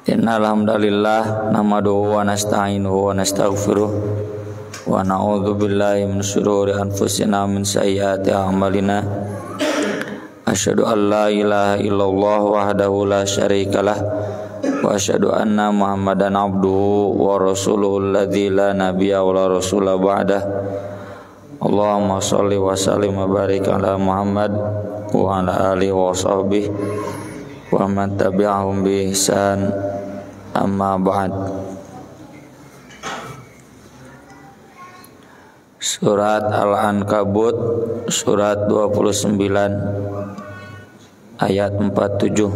Innal hamdalillah nahmaduhu wa nasta'inuhu wa nastaghfiruh wa na'udzu billahi min shururi anfusina min sayyiati a'malina. Asyhadu an la ilaha illallah wahdahu la syarikalah wa asyhadu anna Muhammadan abduhu wa rasuluhu alladzi la nabiyya wa la rasula ba'dah. Allahumma shalli wa sallim wa barik ala Muhammad wa ala alihi wa sahbihi wa man tabi'ahum bi ihsan. Amma ba'd. Surat Al-Ankabut surat 29 ayat 47.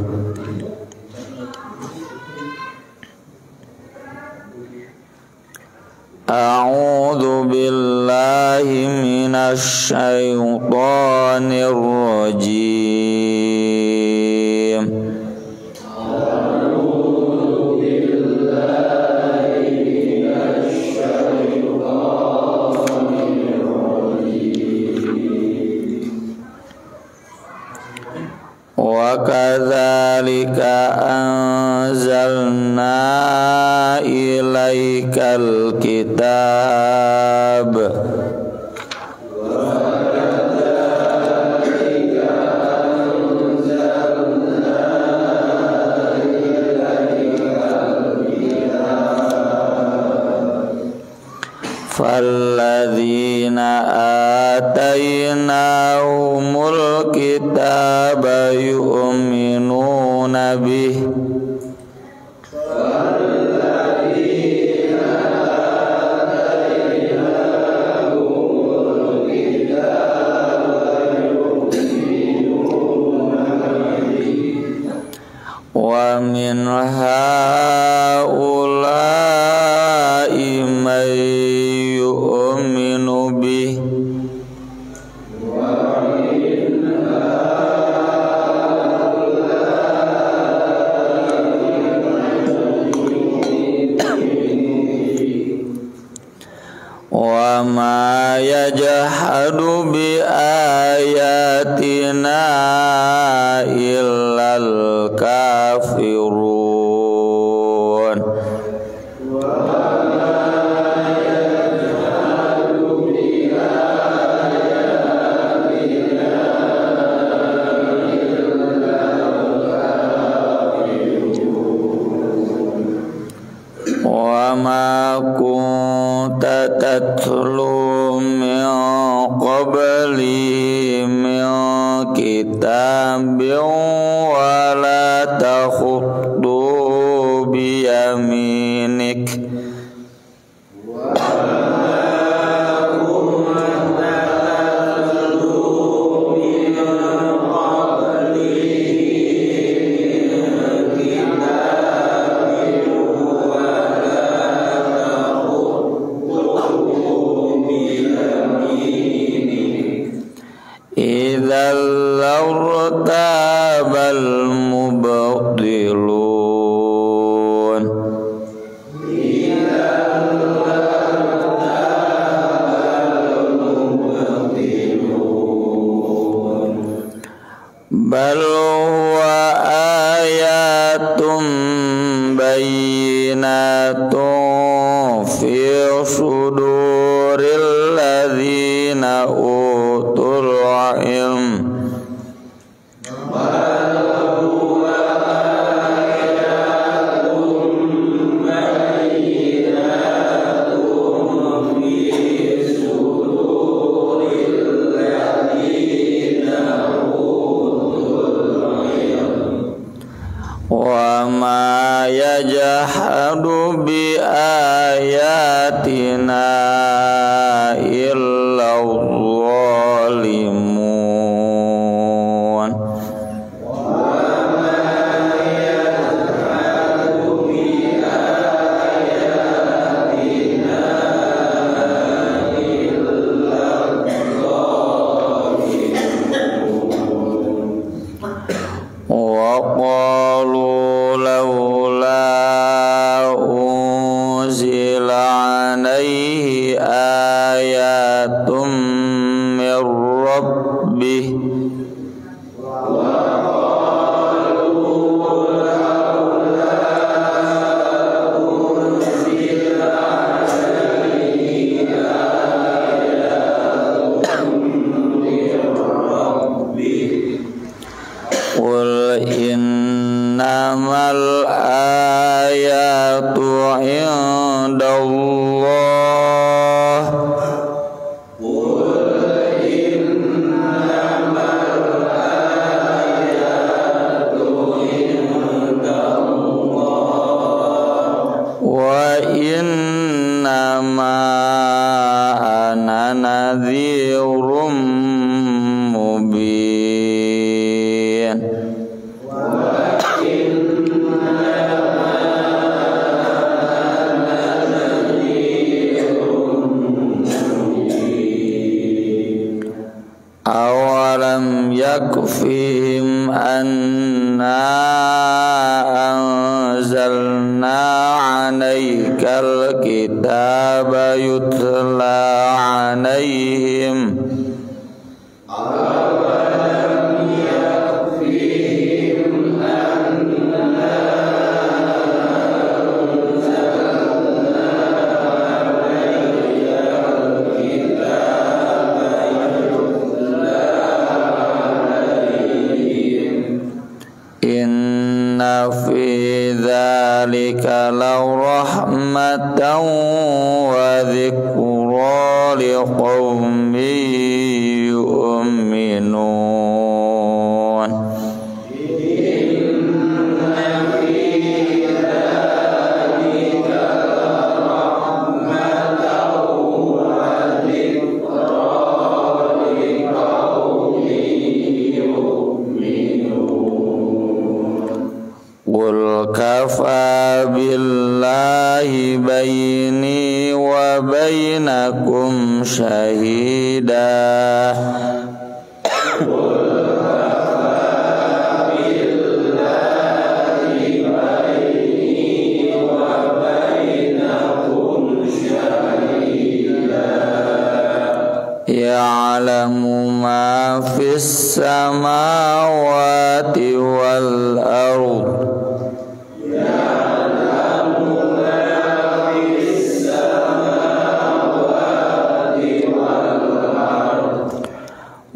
A'udzu billahi minasy syaithanir rajim. Wa kadzalika anzalna ilaikal kitab falladzina atainahumul kitaba yu'minuna bihi wa min haula'i man yu'minu bihi wa ma yajhadu bi ayatina illal kafirun. Wa ma kunta tatlu min qabli min kitabin wa la takhuddu bi yaminik idzal lartabal mubtilun. Bal huwa ayatun bayyinatun fi suduril ladzina utul ilm. Wa ma yajhadu bi ayatina illa zalimun. Wa qalu laula unzila alaihi ayatum mir rabbih wa qalu laula innamal ayatu indallah wa innama ana nadhirum mubin. Awalam yakfihim anna anzalna alaikal kitaba yutla alaihim inna fi dzalika lawrahmatan wa dzikra liqaumin yu'minun. Qul kafa billahi baini wa bainakum syahida. Ya'lamu ma fis samawati wal ardh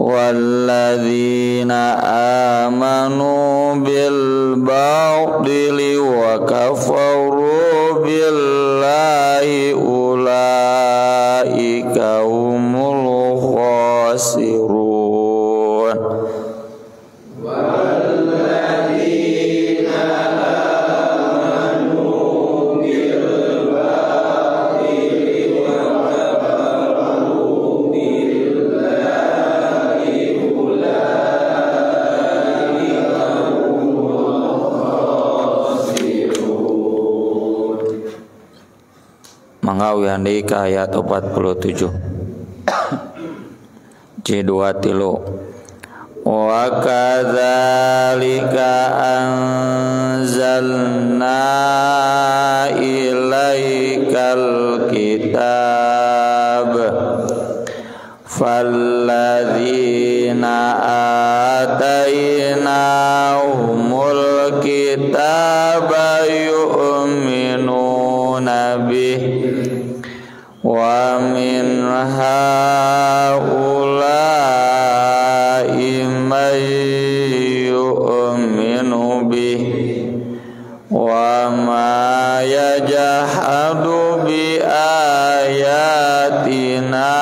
walladzina amanu bil batili wa kafaru billahi ulaika humul khasirun. Manggawi handika ayat 47 C2 tilu wa kadzalika anzalna ilaikal kitab falladzina atainahumul kitaba yu'minuna bih wa min haula'i man yu'minu bih wa ma yajhadu bi ayatina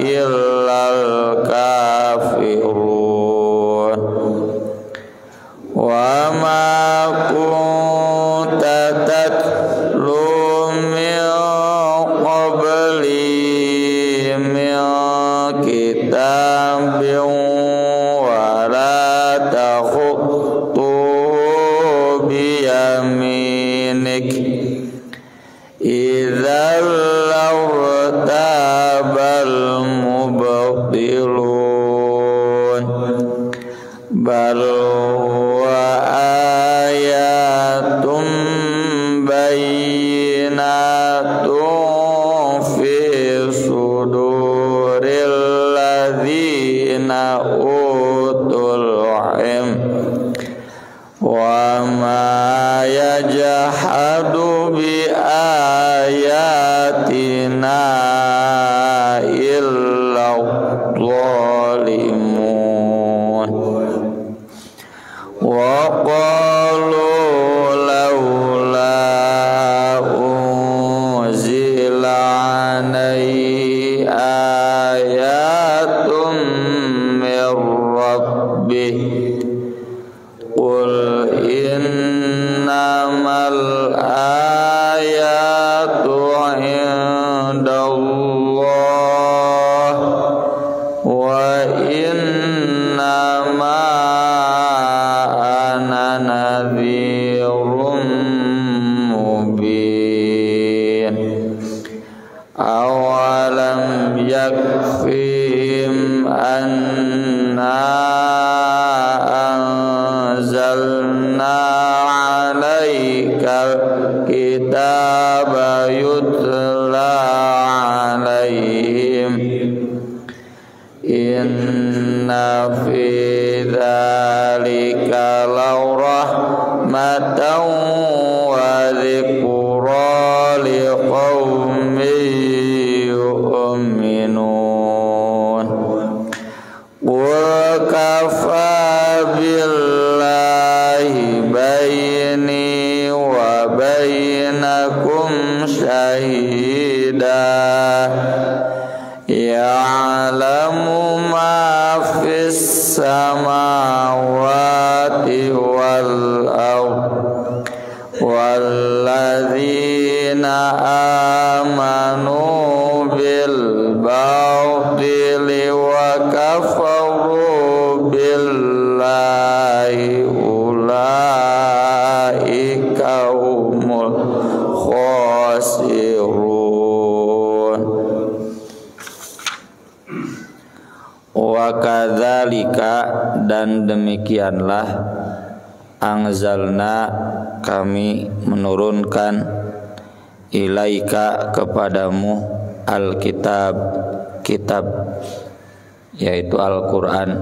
illal kafirun wa ma kunta tatlu min qabli min kitabin wa la takhutu biyaminik idzal lartabal mubtilun bal wa ayatum bayyinatun fi suduril ladzina utul ilm wa ma yajhadu bi ayatina illa dhalimun. wa qalu laula unzila alaihi ayatum mir rabbih qul innamal ayatu indallah wa innama ana nadhirum mubin awalam yakfihim anna anzalna alaikal kitaba yutla alaihim inna fi dzalika lawrahmatan wa dzikra liqaumin yu'minun wa kafa billahi baini wa bainakum syahida ya'lamu ma fis samawati wal ardh walladzina amanu bil batili wa kafaru billahi ulaika humul khasirun. Wa kadzalika dan demikianlah anzalna kami menurunkan ilaika kepadamu alkitab kitab yaitu Al-Qur'an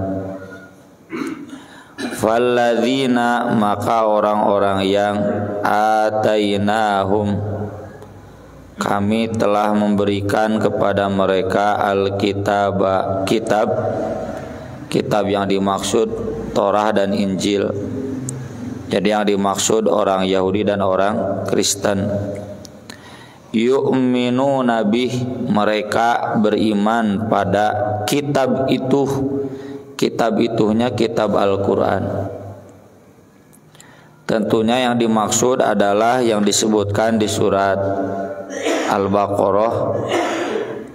falladzina maka orang-orang yang atainahum kami telah memberikan kepada mereka al-kitab kitab yang dimaksud Torah dan Injil. Jadi yang dimaksud orang Yahudi dan orang Kristen. Yu'minuna bih mereka beriman pada kitab itu. Kitab itunya kitab Al-Qur'an. Tentunya yang dimaksud adalah yang disebutkan di surat Al-Baqarah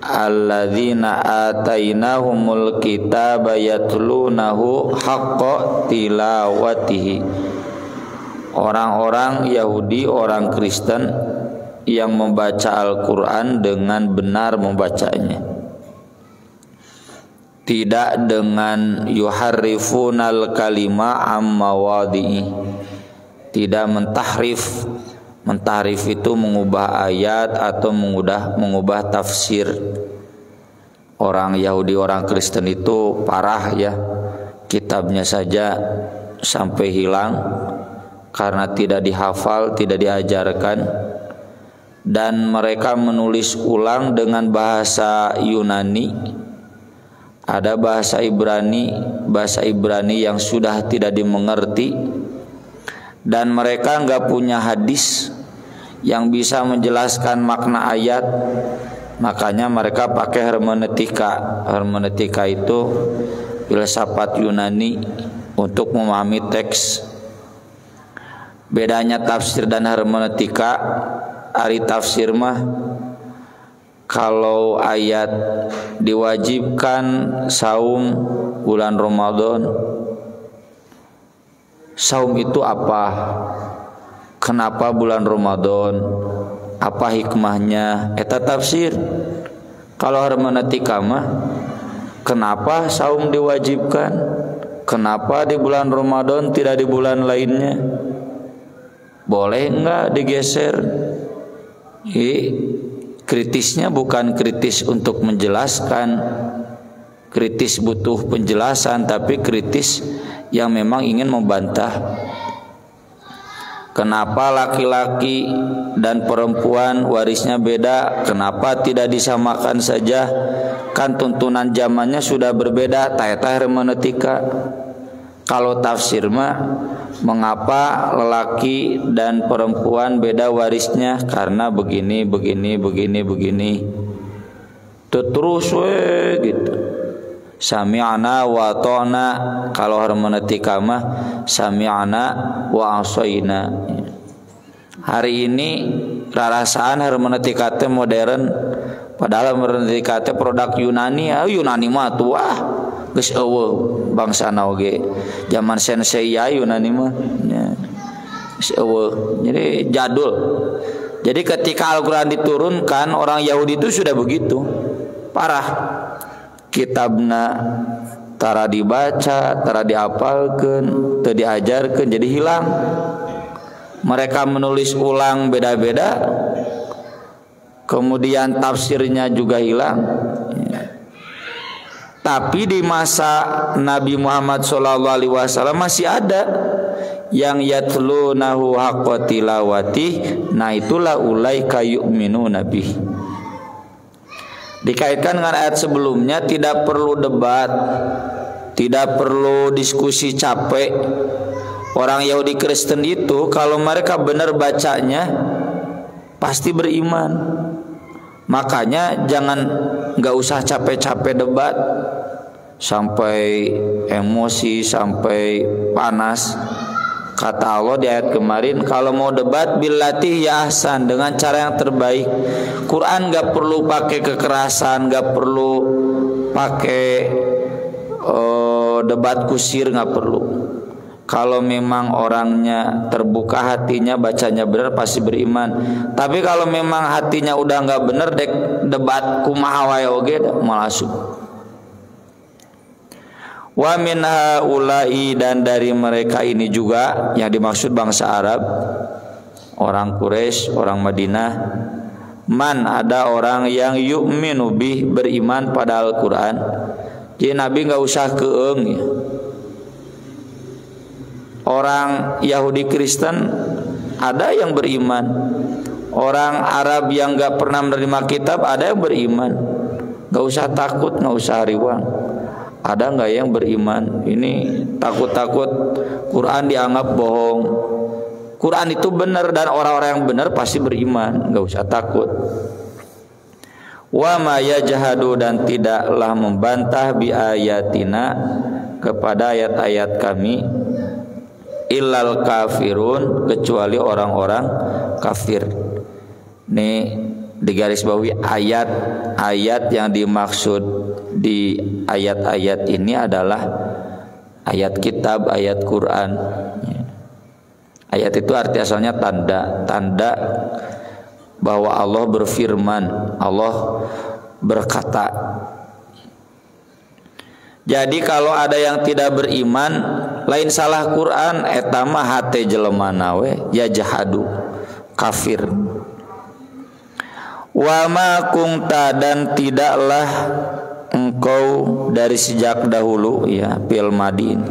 alladzina atainahumul kitaba yatlunahu haqqa tilawatihi. Orang-orang Yahudi, orang Kristen yang membaca Al-Qur'an dengan benar membacanya. Tidak dengan yuharrifunal kalima amma wadi'i. Tidak mentahrif. Mentahrif itu mengubah ayat atau mengubah tafsir. Orang Yahudi, orang Kristen itu parah ya. Kitabnya saja sampai hilang karena tidak dihafal, tidak diajarkan. Dan mereka menulis ulang dengan bahasa Yunani. Ada bahasa Ibrani yang sudah tidak dimengerti. Dan mereka enggak punya hadis yang bisa menjelaskan makna ayat. Makanya mereka pakai hermeneutika. Hermeneutika itu filsafat Yunani untuk memahami teks. Bedanya tafsir dan hermeneutika, ari tafsir mah kalau ayat diwajibkan saum bulan Ramadan, saum itu apa? Kenapa bulan Ramadan? Apa hikmahnya? Eta tafsir. Kalau hermeneutika mah kenapa saum diwajibkan? Kenapa di bulan Ramadan tidak di bulan lainnya? Boleh enggak digeser? Kritisnya bukan kritis untuk menjelaskan, kritis butuh penjelasan, tapi kritis yang memang ingin membantah. Kenapa laki-laki dan perempuan warisnya beda? Kenapa tidak disamakan saja? Kan tuntunan zamannya sudah berbeda. Eta hermeneutika. Kalau tafsir mah mengapa lelaki dan perempuan beda warisnya? Karena begini. Terus gitu. Sami'na wa ta'na. Kalau hermeneutika mah sami'na wa asaina. Hari ini rarasaan hermeneutika teh modern, padahal hermeneutika teh produk Yunani. Yunani mah tua. Geus eueuh bangsana oge. Zaman sensei ya Yunani mah. Geus eueuh. Jadi jadul. Jadi ketika Al-Qur'an diturunkan, orang Yahudi itu sudah begitu. Parah. Kitabna tara dibaca, tara diapalkeun, teu diajarkeun, jadi hilang. Mereka menulis ulang beda-beda. Kemudian tafsirnya juga hilang. Tapi di masa Nabi Muhammad SAW masih ada yang yatlunahu haqqa tilawati. Nah itulah ulaika yu'minuna bih. Dikaitkan dengan ayat sebelumnya, tidak perlu debat, tidak perlu diskusi capek. Orang Yahudi Kristen itu kalau mereka benar bacanya pasti beriman. Makanya nggak usah capek-capek debat sampai emosi, sampai panas. Kata Allah di ayat kemarin, kalau mau debat billati ya ahsan, dengan cara yang terbaik. Quran nggak perlu pakai kekerasan, nggak perlu pakai debat kusir, nggak perlu. Kalau memang orangnya terbuka hatinya, bacanya benar, pasti beriman. Tapi kalau memang hatinya udah nggak benar, debat kumaha wae oge malasuk. Wa min haula'i, dan dari mereka ini juga yang dimaksud bangsa Arab, orang Quraisy, orang Madinah, man, ada orang yang yu'minu bih, beriman pada Al-Qur'an. Jadi Nabi nggak usah keeng ya. Orang Yahudi Kristen ada yang beriman. Orang Arab yang gak pernah menerima kitab ada yang beriman. Gak usah takut, gak usah riwang. Ada gak yang beriman? Ini takut-takut Quran dianggap bohong. Quran itu benar, dan orang-orang yang benar pasti beriman. Gak usah takut. Wa ma yajhadu, dan tidaklah membantah bi ayatina, kepada ayat-ayat kami, illal kafirun, kecuali orang-orang kafir. Nih digarisbawahi, ayat-ayat yang dimaksud di ayat-ayat ini adalah ayat kitab, ayat Quran. Ayat itu arti asalnya tanda bahwa Allah berfirman, Allah berkata. Jadi kalau ada yang tidak beriman, lain salah Quran, eta mah hate jelema nawe ya jahadu, kafir. Wa ma kunta, dan tidaklah engkau dari sejak dahulu ya fil madin,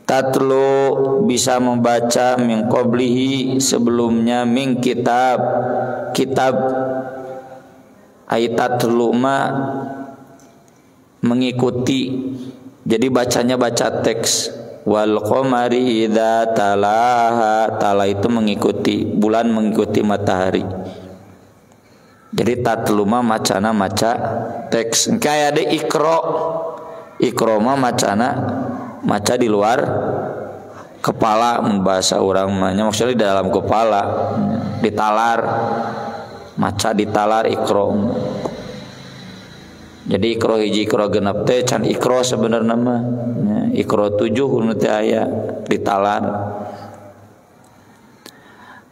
tatlu, bisa membaca, min qablihi, sebelumnya, min kitab ayat tatlu ma mengikuti, jadi bacanya baca teks. Wal qamari idza talaha, tala itu mengikuti, bulan mengikuti matahari. Jadi tatluma macana maca teks. Kayak ada ikro mah macana maca di luar kepala, bahasa orang namanya maksudnya di dalam kepala, ditalar, maca ditalar ikro. Jadi ikro hiji ikro genep teh can ikro sebenarnya mah ikro 7 hunu teh aya ditalar.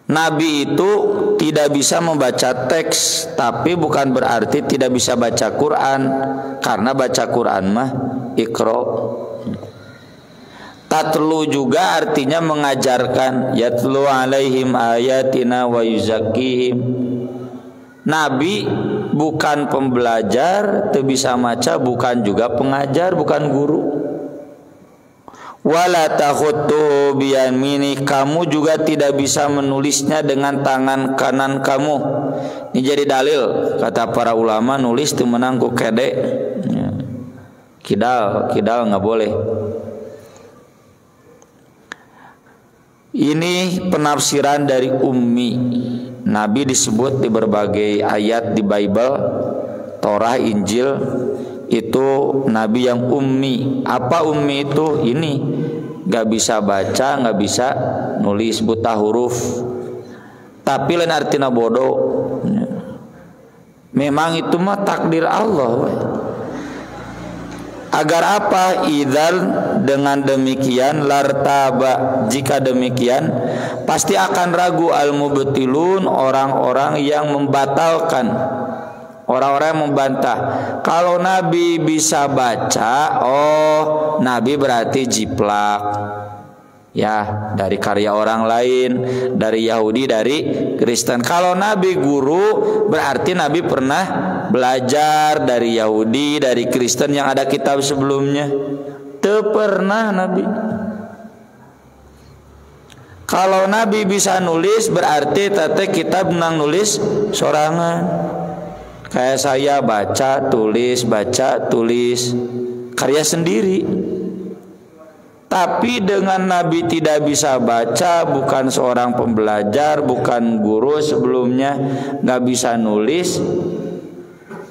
Nabi itu tidak bisa membaca teks, tapi bukan berarti tidak bisa baca Quran, karena baca Quran mah ikro. Tatlu juga artinya mengajarkan, yatlu alaihim ayatina wa yuzakkihim. Nabi bukan pembelajar, tidak bisa maca, bukan juga pengajar, bukan guru. Wala takhutu biyamini, kamu juga tidak bisa menulisnya dengan tangan kanan kamu. Ini jadi dalil, kata para ulama, nulis itu menang ku kede. Kidal nggak boleh. Ini penafsiran dari ummi. Nabi disebut di berbagai ayat di Bible, Torah, Injil, itu nabi yang ummi. Apa ummi itu? Ini gak bisa baca, gak bisa nulis, buta huruf. Tapi lain artinya bodoh. Memang itu mah takdir Allah. Agar apa? Idzal, dengan demikian, lartaba, jika demikian pasti akan ragu al-mubtilun, orang-orang yang membatalkan, orang-orang yang membantah. Kalau Nabi bisa baca, oh Nabi berarti jiplak, ya, dari karya orang lain, dari Yahudi, dari Kristen. Kalau Nabi guru, berarti Nabi pernah belajar dari Yahudi, dari Kristen yang ada kitab sebelumnya. Teu pernah Nabi. Kalau Nabi bisa nulis, berarti tete kitab nang nulis sorangan. Kayak saya baca, tulis, karya sendiri. Tapi dengan Nabi tidak bisa baca, bukan seorang pembelajar, bukan guru sebelumnya, gak bisa nulis,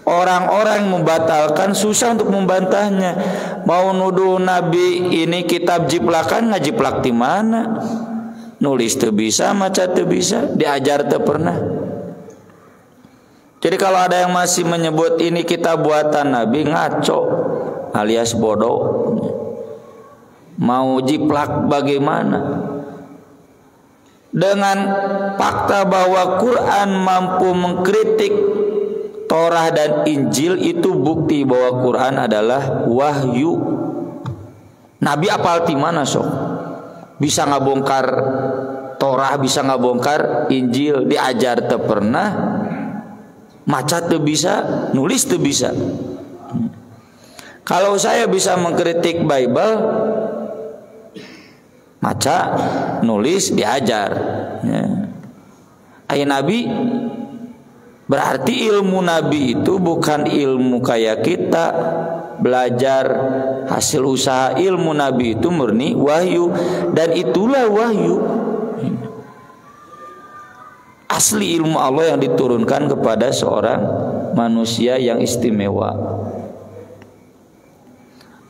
orang-orang membatalkan, susah untuk membantahnya. Mau nuduh Nabi ini kitab jiplakan, nggak jiplak di mana? Nulis tuh bisa, maca tuh bisa, diajar tuh pernah. Jadi kalau ada yang masih menyebut ini kitab buatan Nabi, ngaco alias bodoh. Mau jiplak bagaimana? Dengan fakta bahwa Quran mampu mengkritik Torah dan Injil, itu bukti bahwa Quran adalah wahyu. Nabi apal di mana sok? Bisa ngabongkar Torah, bisa ngabongkar Injil, diajar teu pernah, maca teu bisa, nulis teu bisa. Kalau saya bisa mengkritik Bible, maca, nulis, diajar, ya. Ayat Nabi, berarti ilmu Nabi itu bukan ilmu kayak kita belajar hasil usaha. Ilmu Nabi itu murni wahyu, dan itulah wahyu asli, ilmu Allah yang diturunkan kepada seorang manusia yang istimewa,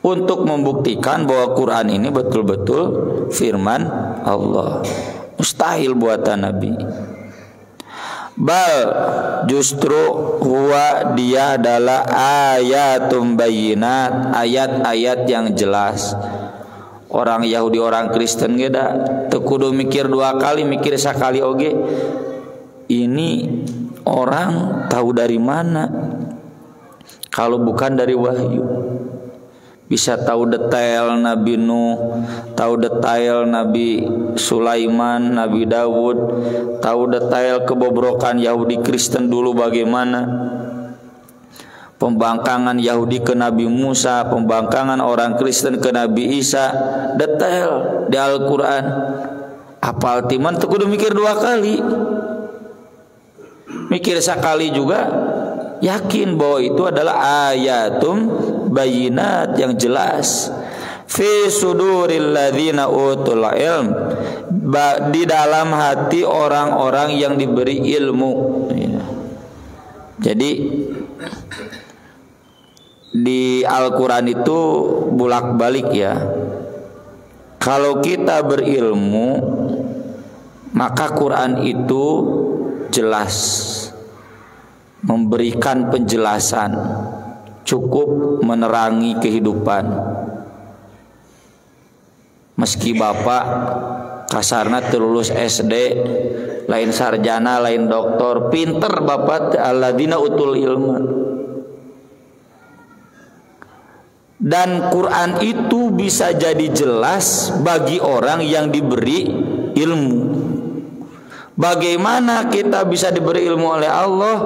untuk membuktikan bahwa Quran ini betul-betul firman Allah, mustahil buatan Nabi. Bal, justru huwa, dia adalah ayatum bayyinat, ayat-ayat yang jelas. Orang Yahudi, orang Kristen geda teu kudu mikir dua kali, mikir sakali oge. Ini orang tahu dari mana kalau bukan dari wahyu? Bisa tahu detail Nabi Nuh, tahu detail Nabi Sulaiman, Nabi Dawud, tahu detail kebobrokan Yahudi Kristen dulu bagaimana, pembangkangan Yahudi ke Nabi Musa, pembangkangan orang Kristen ke Nabi Isa, detail di Al-Quran. Apal timan teu kudu mikir dua kali, mikir sekali juga yakin bahwa itu adalah ayatum bayinat yang jelas. Fi suduril ladzina utul ilm, di dalam hati orang-orang yang diberi ilmu. Jadi di Al-Quran itu bolak-balik ya. Kalau kita berilmu, maka Quran itu jelas, memberikan penjelasan, cukup menerangi kehidupan. Meski bapak kasarna terlulus SD, lain sarjana, lain doktor, pinter bapak, alladzina utul ilma. Dan Quran itu bisa jadi jelas bagi orang yang diberi ilmu. Bagaimana kita bisa diberi ilmu oleh Allah?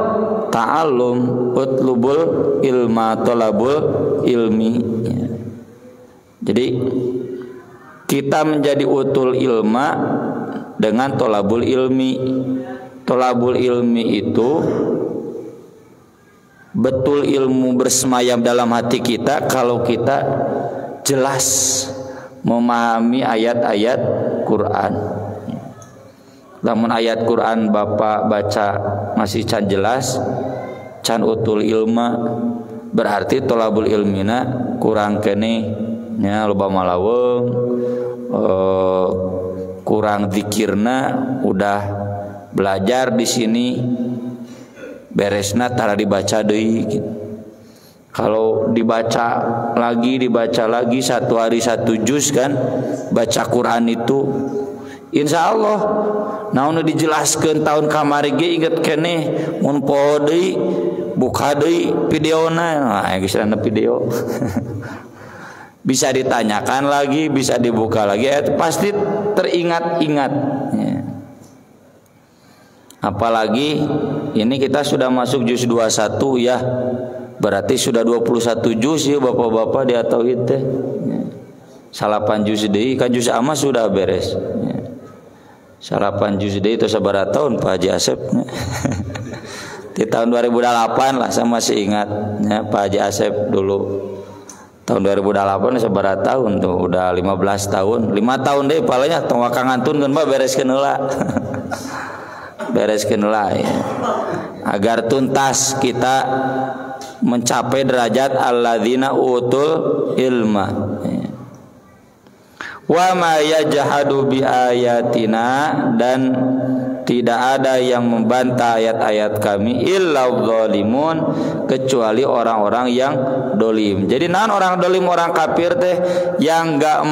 Ta'allum, utlubul ilma, tolabul ilmi. Jadi kita menjadi utul ilma dengan tolabul ilmi. Tolabul ilmi itu betul ilmu bersemayam dalam hati kita kalau kita jelas memahami ayat-ayat Quran. Lamun ayat Quran Bapak baca masih can jelas, can utul ilma, berarti tolabul ilmina kurang kene nya loba malaweung, kurang zikirna, udah belajar di sini beresna tara dibaca deui gitu. Kalau dibaca lagi satu hari satu juz kan baca Quran itu insya Allah naon dijelaskan tahun kamari ge inget keneh mun poho deui buka deui videona geusna video bisa ditanyakan lagi bisa dibuka lagi pasti teringat-ingat ya. Apalagi ini kita sudah masuk juz 21 ya. Berarti sudah 21 juz ya bapak-bapak di tauhid teh. Salapan juz deui kan juz amma sudah beres. Salapan juz deui itu sabaraha tahun Pak Haji Asep. Di tahun 2008 lah saya masih ingat ya Pak Haji Asep dulu. Tahun 2008 sabaraha tahun tuh udah 15 tahun. 5 tahun deui palanya tong wakangantunkeun Mbak bereskeun heula. Bereskeun heula ya. Agar tuntas kita mencapai derajat alladzina utul ilma. Wa ma yajhadu bi ayatina, dan tidak ada yang membantah ayat-ayat kami illa dzalimun, kecuali orang-orang yang dolim. Jadi naon orang dolim, orang kafir teh yang enggak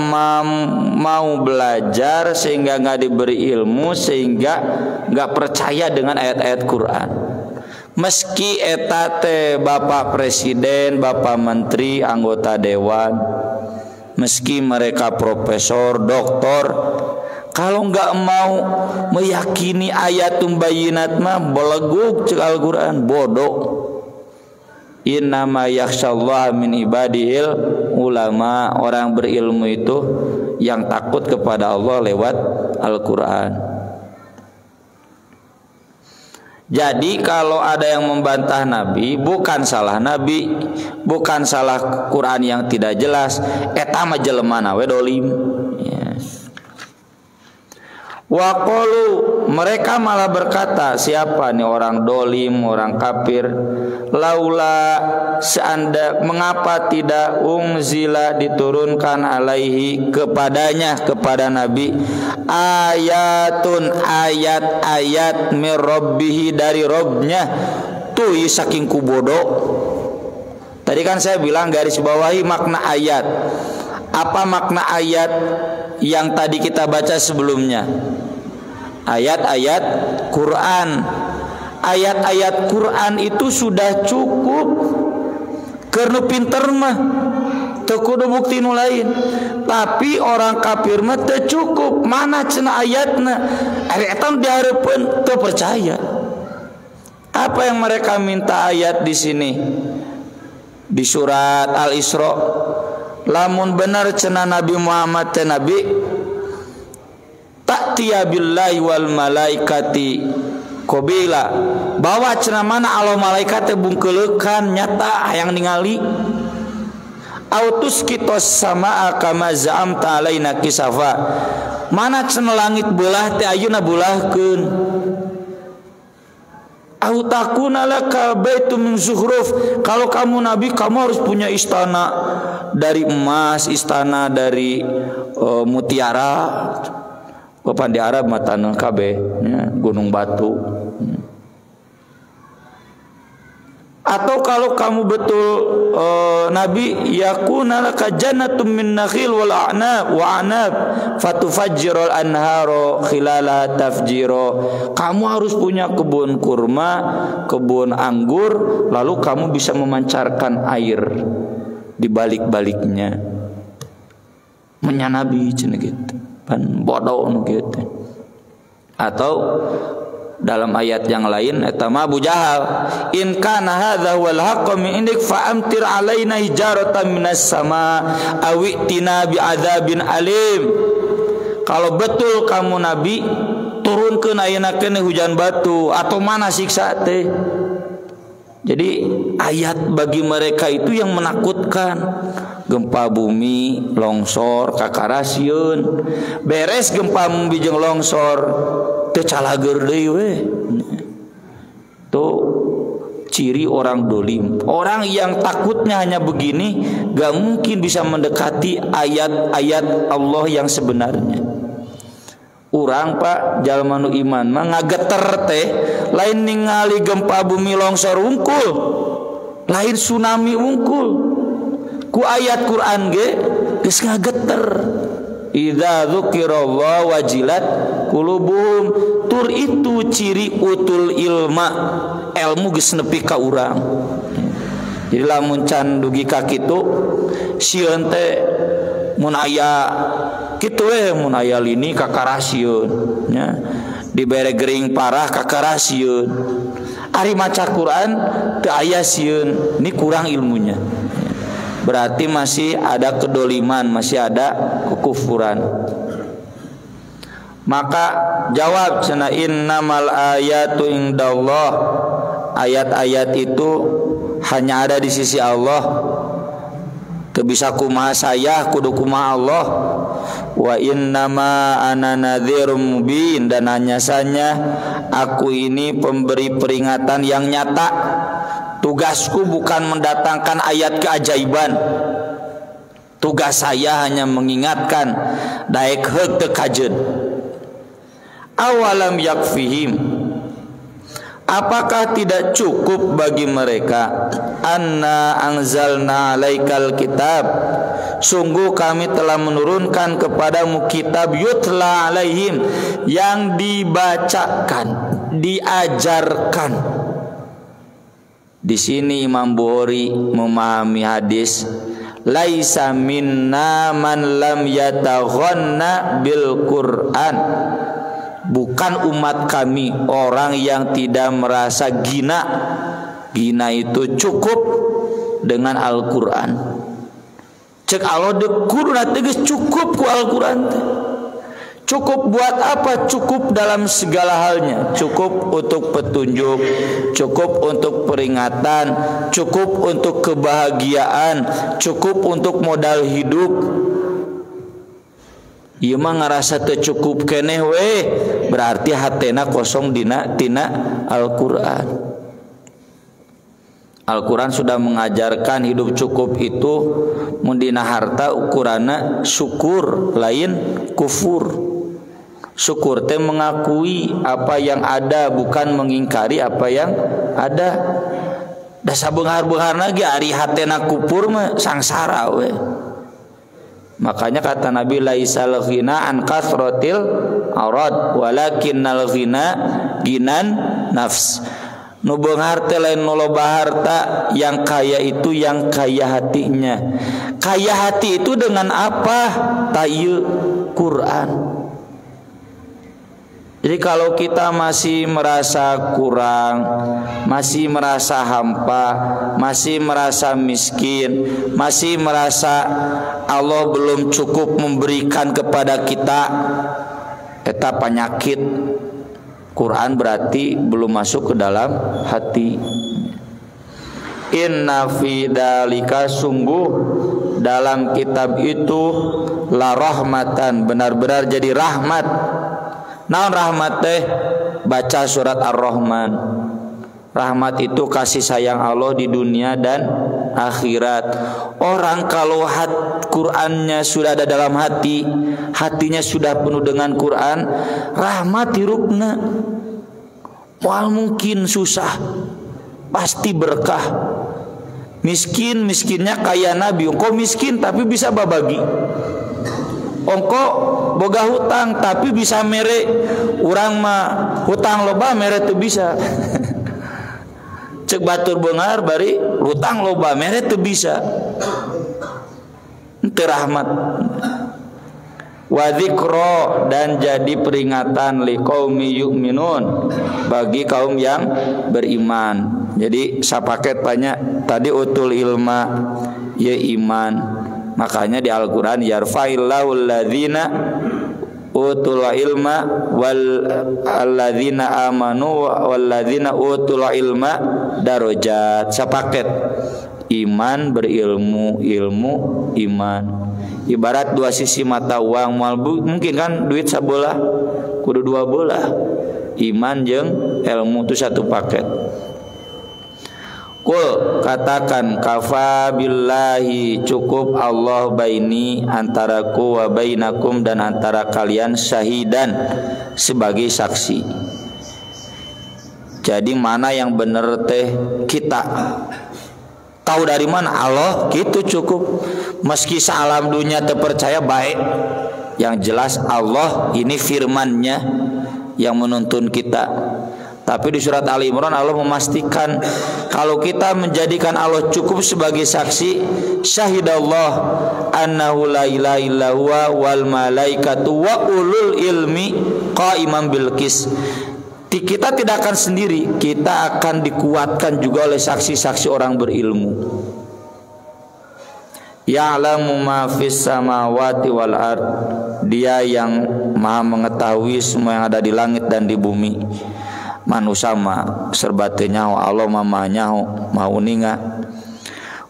mau belajar sehingga enggak diberi ilmu sehingga enggak percaya dengan ayat-ayat Quran. Meski eta teh Bapak Presiden, Bapak Menteri, anggota dewan, meski mereka profesor, doktor, kalau enggak mau meyakini ayatum bayyinat mah beleguk cek Al-Quran, bodoh. Innama yakhsyallaha min ibadil ulama, orang berilmu itu yang takut kepada Allah lewat Al-Quran. Jadi kalau ada yang membantah Nabi, bukan salah Nabi, bukan salah Quran yang tidak jelas, eta mah jelemana we dolim. Wa qalu, mereka malah berkata, siapa nih orang dolim, orang kafir, laula seanda, mengapa tidak unzila diturunkan alaihi kepadanya, kepada Nabi, ayatun ayat-ayat mir rabbihi dari Robnya. Tuh saking kubodo. Tadi kan saya bilang garis bawahi makna ayat. Apa makna ayat yang tadi kita baca sebelumnya? Ayat-ayat Quran. Ayat-ayat Quran itu sudah cukup. Karena pinter mah teu kudu bukti nu lain. Tapi orang kafir mah teu cukup. Mana cenah ayatna? Ari eta dihareupeun teu percaya. Apa yang mereka minta ayat di sini? Di surat Al-Isra, lamun benar cenah Nabi Muhammad teh nabi, ta'tiya billahi wal malaikati qabila, bahwa cenah mana Allah malaikat teh bungkeuleukan nyata hayang ningali, autus kitos samaa kama za'amta alaina kisafa, mana cenah langit beulah teh ayeuna beulahkeun, au takuna laka baitum min zukhruf, kalau kamu nabi kamu harus punya istana dari emas, istana dari mutiara. Papan di Arab mah tanah kabeh ya, gunung batu. Atau kalau kamu betul nabi, yakuna laka jannatum min nakhil wal a'nab wa anab fatufajjirul anharo khilalaha tafjiro, kamu harus punya kebun kurma, kebun anggur, lalu kamu bisa memancarkan air di balik-baliknya. Menyanabi cenah gitu. Pan bodoh gitu. Atau dalam ayat yang lain eta mah Abu Jahal, in kana hadza wal haqqu min indik fa amtir alaina hijaratan minas sama awitina bi adzabin alim. Kalau betul kamu nabi, turunkeun ayeuna keneh hujan batu atau mana siksa teh. Jadi ayat bagi mereka itu yang menakutkan. Gempa bumi, longsor, kakarasieun. Beres gempa bumi jeung longsor, teu calager deui we. Tuh ciri orang dolim. Orang yang takutnya hanya begini gak mungkin bisa mendekati ayat-ayat Allah yang sebenarnya. Urang Pak jalma nu iman mah ngageter teh lain ningali gempa bumi longsor wungkul, lain tsunami wungkul. Ku ayat Quran ge geus ngageter. Idza dzukirallahu wajilat qulubuhum. Tur itu ciri utul ilma, ilmu geus nepi ka urang. Jadi lamun can dugi ka kitu sieun teh mun aya kitu we mun aya lini kakarasieun nya dibere gering parah kakarasieun. Ari maca Quran teu aya sieun, ini kurang ilmunya. Berarti masih ada kedoliman, masih ada kekufuran. Maka jawab cenah innamal ayatu indallah. Ayat-ayat itu hanya ada di sisi Allah. Teu bisa kumaha saya, kudu kumaha Allah. Wa innama ana nadhirum mubin, dan hanya saja aku ini pemberi peringatan yang nyata. Tugasku bukan mendatangkan ayat keajaiban. Tugas saya hanya mengingatkan daek heug teu kajeun. Awalam yakfihim, apakah tidak cukup bagi mereka anna anzalna alaikal kitab, sungguh kami telah menurunkan kepadamu kitab yutla alaihim, yang dibacakan, diajarkan. Di sini Imam Bukhari memahami hadis laisa minna man lam yataghanna bil Quran. Bukan umat kami orang yang tidak merasa gina. Gina itu cukup dengan Al-Quran. Cek Allah dekur tegas cukup ku Al-Quran. Cukup buat apa? Cukup dalam segala halnya. Cukup untuk petunjuk, cukup untuk peringatan, cukup untuk kebahagiaan, cukup untuk modal hidup. Ieu mah ngarasa teu cukup keneh we, berarti hatena kosong tina Al-Qur'an. Al-Qur'an sudah mengajarkan hidup cukup itu mun dina harta ukuranna syukur lain kufur. Syukur teh mengakui apa yang ada, bukan mengingkari apa yang ada. Da sabeunghar-beunghar ge ari hatena kufur mah sangsara we. Makanya kata Nabi laisal ghina an kasratil arad walakinnal ghina ginan nafs. Nu beunghar teh lain nu loba harta, yang kaya itu yang kaya hatinya. Kaya hati itu dengan apa? Tayu Quran. Jadi kalau kita masih merasa kurang, masih merasa hampa, masih merasa miskin, masih merasa Allah belum cukup memberikan kepada kita, eta penyakit. Quran berarti belum masuk ke dalam hati. Inna fi dzalika, sungguh dalam kitab itu la rahmatan, benar-benar jadi rahmat. Naon rahmat teh? Baca surat Ar-Rahman. Rahmat itu kasih sayang Allah di dunia dan akhirat. Orang kalau Qurannya sudah ada dalam hati, hatinya sudah penuh dengan Quran, rahmat hirupna. Wal mungkin susah, pasti berkah. Miskinnya kaya Nabi. Engkau miskin tapi bisa babagi. Ongko boga hutang tapi bisa mere. Urang mah hutang loba mere teu bisa. Cek batur beunghar bari hutang loba mere teu bisa. Teu rahmat. Wa dzikra, dan jadi peringatan liqaumi yu'minun, bagi kaum yang beriman. Jadi sapaket banyak tadi utul ilma ya iman. Makanya di Al-Quran yarfa'illahu alladzina utul ilma wal alladzina amanu wal ladzina utul ilma darajat. Sapaket iman berilmu, ilmu iman. Ibarat dua sisi mata uang, mungkin kan duit sabola kudu dua bola. Iman jeung ilmu itu satu paket. Qul katakan kafa billahi cukup Allah baini antaraku wa bainakum dan antara kalian syahidan sebagai saksi. Jadi mana yang bener teh kita tahu dari mana Allah gitu cukup. Meski sealam dunia terpercaya baik, yang jelas Allah ini firman-Nya yang menuntun kita. Tapi di surat Ali Imran Allah memastikan kalau kita menjadikan Allah cukup sebagai saksi, syahidallah annahu la ilaha illa huwa wal malaikatu wa ulul ilmi qaiman bil qis. Kita tidak akan sendiri, kita akan dikuatkan juga oleh saksi-saksi orang berilmu. Ya'lamu ma fis samawati wal ard. Dia yang Maha mengetahui semua yang ada di langit dan di bumi. Manusia mah serba teu nyaho, Allah mah maha nyaho, maha uninga.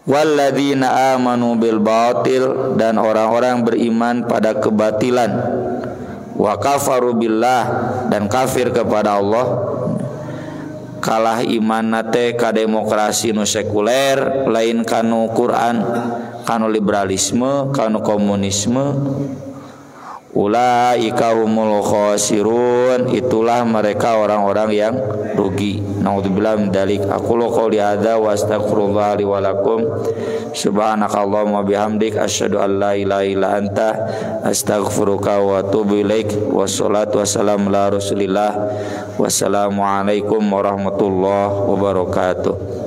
Walladzina amanu bil batil, dan orang-orang beriman pada kebatilan. Wa kafaru billah, dan kafir kepada Allah. Kalah iman nate ka demokrasi nu sekuler, lain kanu Quran, kanu liberalisme, kanu komunisme. Ulaika humul khasirun, itulah mereka orang-orang yang rugi. Naudzubillah min dzalik. Aqulu qouli hadza wa astaghfirullah li wa lakum. Subhanakallahumma bihamdik asyhadu an la ilaha illa anta astaghfiruka wa atubu ilaik. Wassalatu wassalamu ala Rasulillah. Wassalamu alaikum warahmatullahi wabarakatuh.